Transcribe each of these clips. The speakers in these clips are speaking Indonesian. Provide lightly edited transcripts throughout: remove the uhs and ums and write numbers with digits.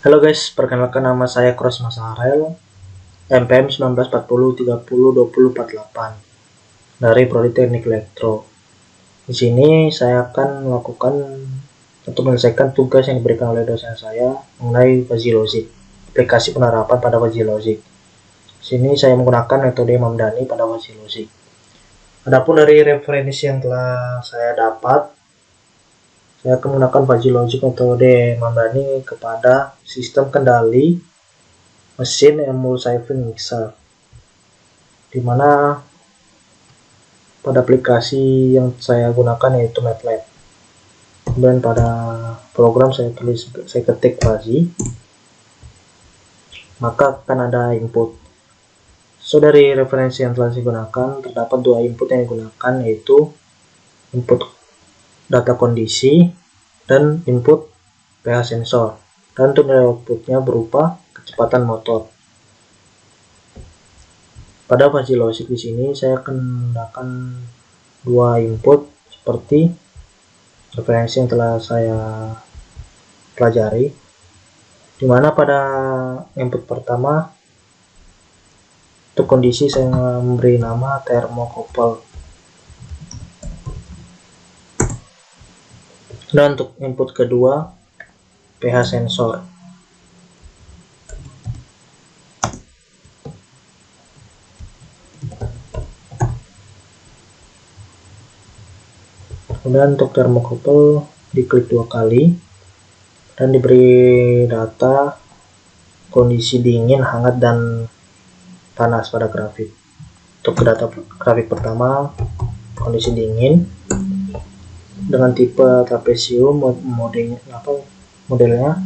Halo guys, perkenalkan nama saya Cross Mas Harel, MPM 1940302048 dari Prodi Teknik Elektro. Di sini saya akan melakukan atau menyelesaikan tugas yang diberikan oleh dosen saya mengenai fuzzy logic, aplikasi penerapan pada fuzzy logic. Di sini saya menggunakan metode Mamdani pada fuzzy logic. Adapun dari referensi yang telah saya dapat, saya akan menggunakan fuzzy logic metode Mamdani kepada sistem kendali mesin emulsifying mixer, dimana pada aplikasi yang saya gunakan yaitu MATLAB. Kemudian pada program saya ketik fuzzy, maka akan ada input. So dari referensi yang telah saya gunakan, terdapat dua input yang digunakan, yaitu input data kondisi dan input pH sensor, dan untuk nilai outputnya berupa kecepatan motor. Pada fuzzy logic di sini saya akan menggunakan dua input seperti referensi yang telah saya pelajari, dimana pada input pertama untuk kondisi saya memberi nama thermocouple. Dan untuk input kedua pH sensor. Kemudian untuk thermocouple diklik dua kali dan diberi data kondisi dingin, hangat, dan panas pada grafik. Untuk data grafik pertama kondisi dingin dengan tipe trapesium, modelnya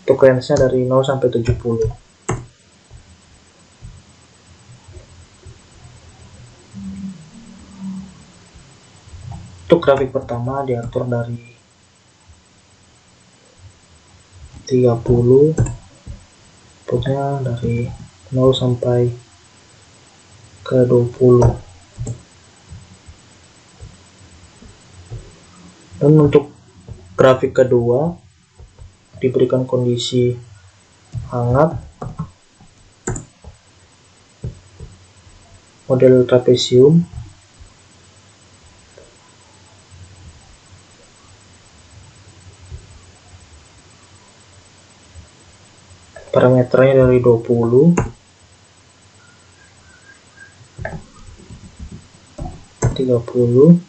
untuk range-nya dari 0 sampai 70. Untuk grafik pertama diatur dari 30, pokoknya dari 0 sampai ke 20. Dan untuk grafik kedua diberikan kondisi hangat, model trapesium, parameternya dari 20, 30,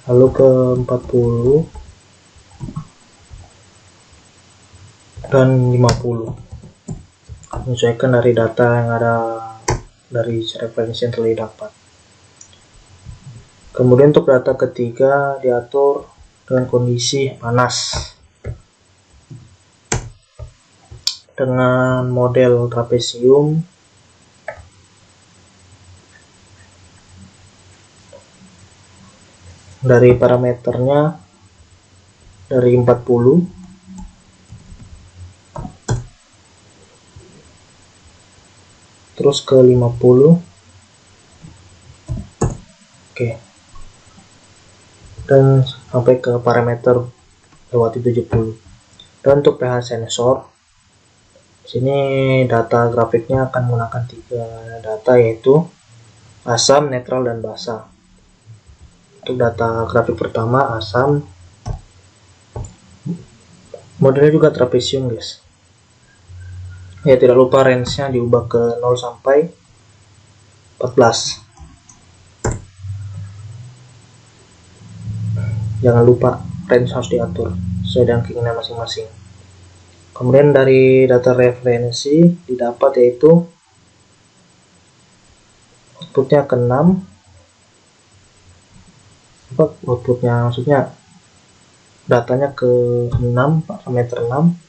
lalu ke 40 dan 50, menyesuaikan dari data yang ada dari referensi yang telah didapat. Kemudian untuk data ketiga diatur dengan kondisi panas dengan model trapesium, dari parameternya dari 40 terus ke 50, oke, dan sampai ke parameter lewati 70. Dan untuk pH sensor, sini data grafiknya akan menggunakan 3 data, yaitu asam, netral, dan basa. Untuk data grafik pertama asam, modelnya juga trapesium guys. Ya, tidak lupa range-nya diubah ke 0 sampai 14. Jangan lupa range harus diatur sesuai dengan keinginan masing-masing. Kemudian dari data referensi didapat yaitu outputnya ke 6, outputnya maksudnya datanya ke 6, parameter 6.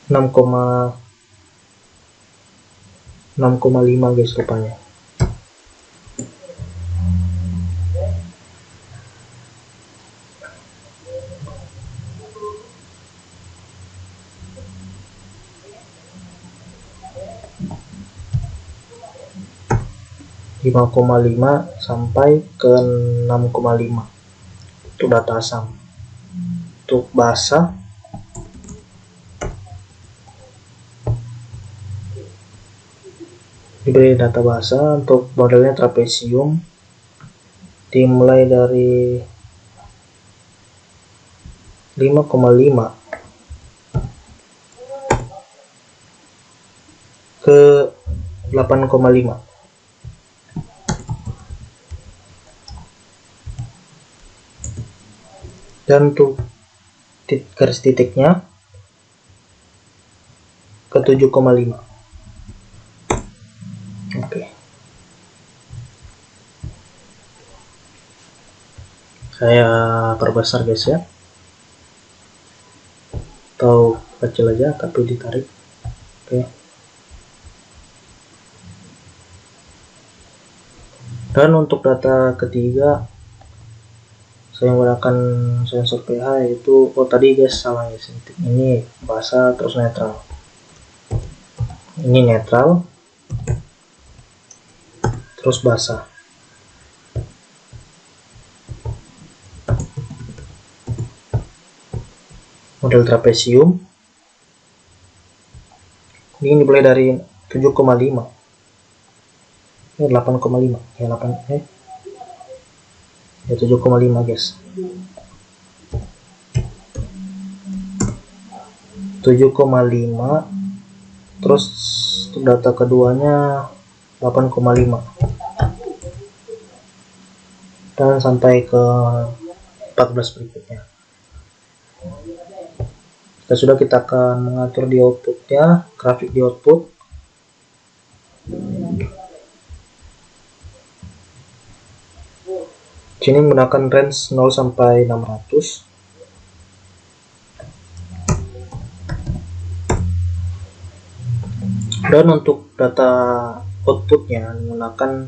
enam koma lima guys rupanya. Lima koma lima sampai ke 6,5 untuk data asam. Untuk basa diberi data basa. Untuk modelnya trapesium dimulai dari 5,5 ke 8,5. Dan untuk garis titiknya ke 7,5. Oke. Saya perbesar guys ya. Atau kecil aja tapi ditarik. Oke. Dan untuk data ketiga saya menggunakan sensor pH yaitu tadi guys salah guys, ini basa terus netral, ini netral terus basa. Model trapesium ini dimulai dari 7,5 8,5 ya 7,5 guys. 7,5 terus untuk data keduanya 8,5 dan sampai ke 14 berikutnya. Kita akan mengatur di outputnya, grafik di output. Sini menggunakan range 0 sampai 600. Dan untuk data outputnya menggunakan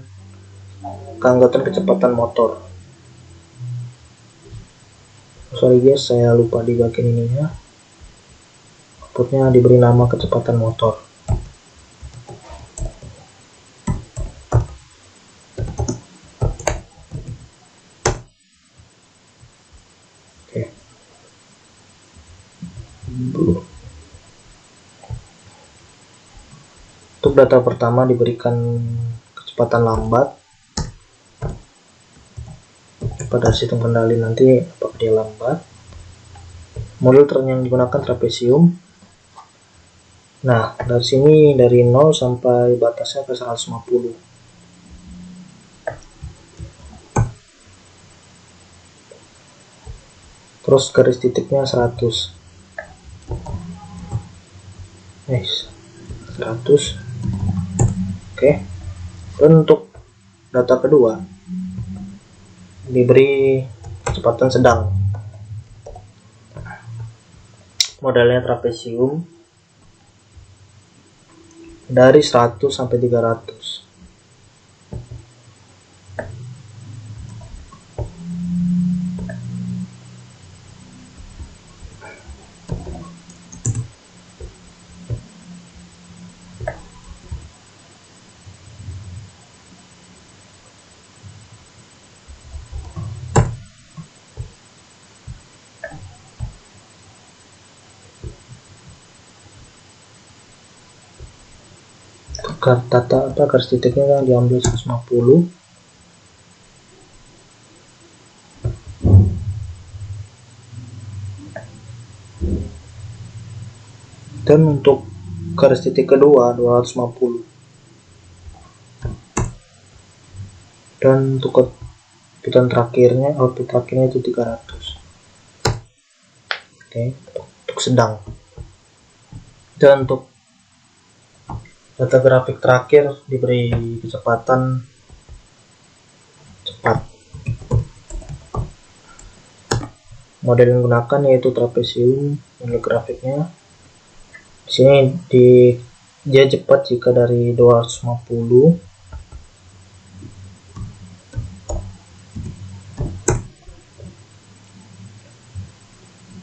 keanggotaan kecepatan motor. Sorry guys, saya lupa di bagian ininya. Outputnya diberi nama kecepatan motor. Oke. Untuk data pertama diberikan kecepatan lambat. Pada sistem kendali nanti apakah dia lambat. Model yang digunakan trapesium. Nah, dari sini dari 0 sampai batasnya ke 150. Terus garis titiknya 100. 100. Oke. Dan untuk data kedua diberi kecepatan sedang. Modelnya trapesium dari 100 sampai 300. garis titiknya yang diambil 150. Dan untuk garis titik kedua 250. Dan untuk output terakhirnya itu 300. Oke, untuk sedang. Dan untuk data grafik terakhir diberi kecepatan cepat. Model yang digunakan yaitu trapesium. Nilai grafiknya di sini dia cepat jika dari 250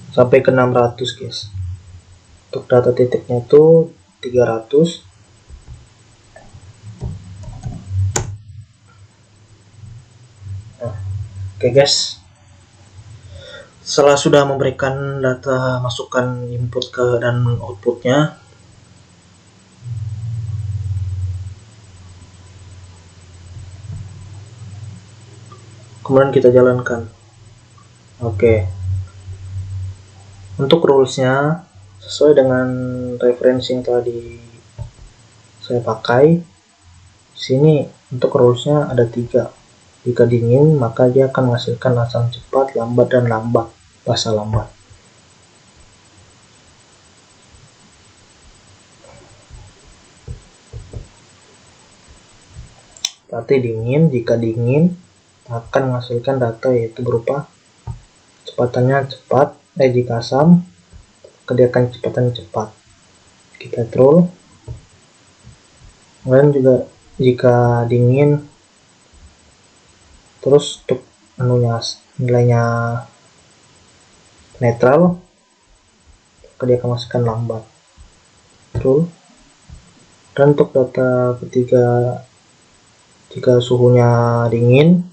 sampai ke 600 guys. Untuk data titiknya itu 300. Oke guys, setelah sudah memberikan data masukan input dan outputnya, kemudian kita jalankan. Oke, untuk rulesnya sesuai dengan referensi yang tadi saya pakai. Di sini untuk rulesnya ada 3. Jika dingin maka dia akan menghasilkan asam cepat, lambat, dan basa lambat. Berarti jika dingin akan menghasilkan data yaitu berupa kecepatannya cepat. Jika asam dia akan kecepatannya cepat. Kita roll. Kemudian juga jika dingin, terus untuk nilainya netral, dia akan masukkan lambat. True. Dan untuk data ketiga, jika suhunya dingin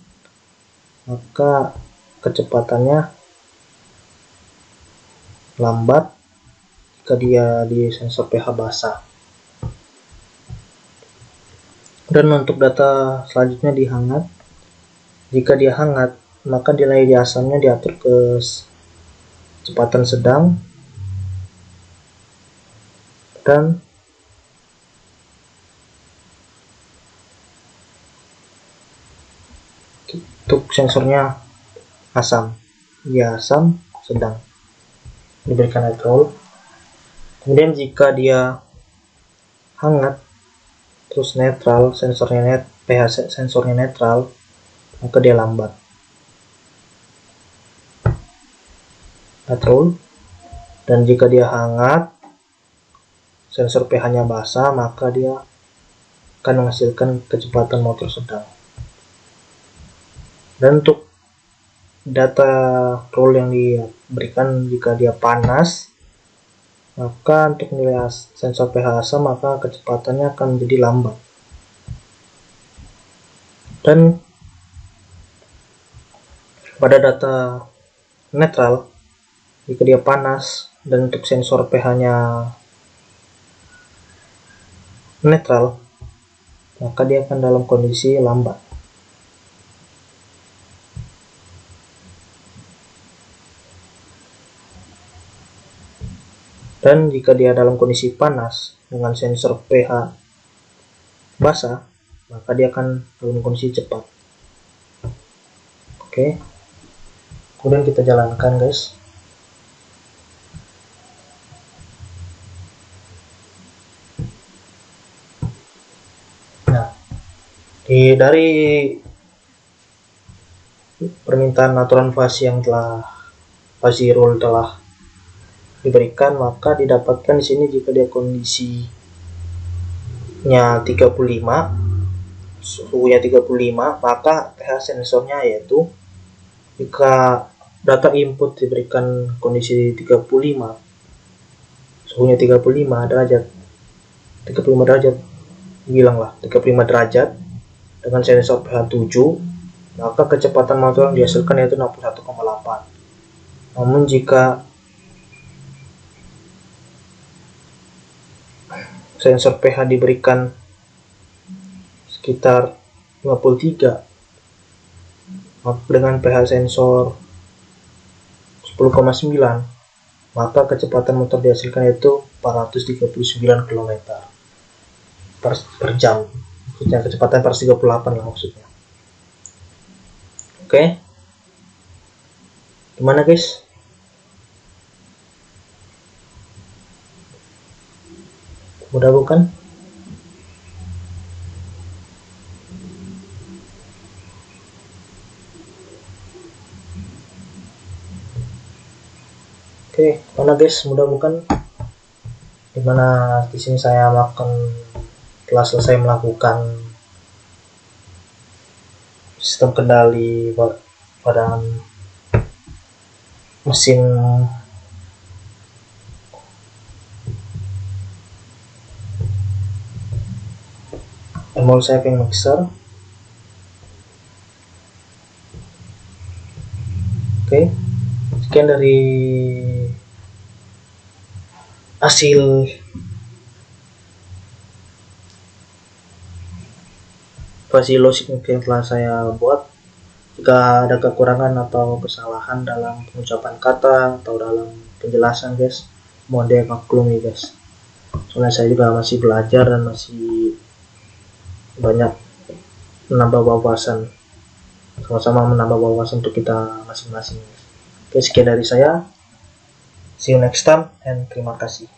maka kecepatannya lambat jika dia di sensor pH basah. Dan untuk data selanjutnya di hangat, jika dia hangat maka nilai di asamnya diatur ke kecepatan sedang, dan untuk sensornya asam, asam sedang, diberikan netral. Kemudian jika dia hangat terus netral, pH sensornya netral, maka dia lambat. Netral. Dan jika dia hangat, sensor pH-nya basah, maka dia akan menghasilkan kecepatan motor sedang. Dan untuk data rule yang diberikan, jika dia panas, maka untuk nilai sensor pH asam maka kecepatannya akan menjadi lambat. Dan pada data netral, jika dia panas dan untuk sensor pH-nya netral, maka dia akan dalam kondisi lambat. Dan jika dia dalam kondisi panas dengan sensor pH basah, maka dia akan dalam kondisi cepat. Oke. Kemudian kita jalankan guys. Nah, dari permintaan aturan fasi yang fasi rule telah diberikan, maka didapatkan di sini jika dia kondisinya 35, suhunya 35, maka pH sensornya yaitu, jika data input diberikan kondisi 35, suhunya 35 derajat, 35 derajat, bilanglah 35 derajat dengan sensor pH 7, maka kecepatan motor yang dihasilkan yaitu 61,8. Namun jika sensor pH diberikan sekitar 53 dengan pH sensor 10,9, maka kecepatan motor dihasilkan itu 439 km per jam, maksudnya kecepatan 438 lah maksudnya. Oke, gimana guys? Mudah bukan? Oke, mana guys, mudah bukan? Dimana di sini saya telah selesai melakukan sistem kendali pada mesin emulsifying mixer. Oke, sekian dari hasil Vasilosik yang telah saya buat. Jika ada kekurangan atau kesalahan dalam pengucapan kata atau dalam penjelasan guys, mohon dimaklumi guys, soalnya saya juga masih belajar dan masih banyak menambah wawasan, sama-sama menambah wawasan untuk kita masing-masing. Oke, sekian dari saya, see you next time and terima kasih.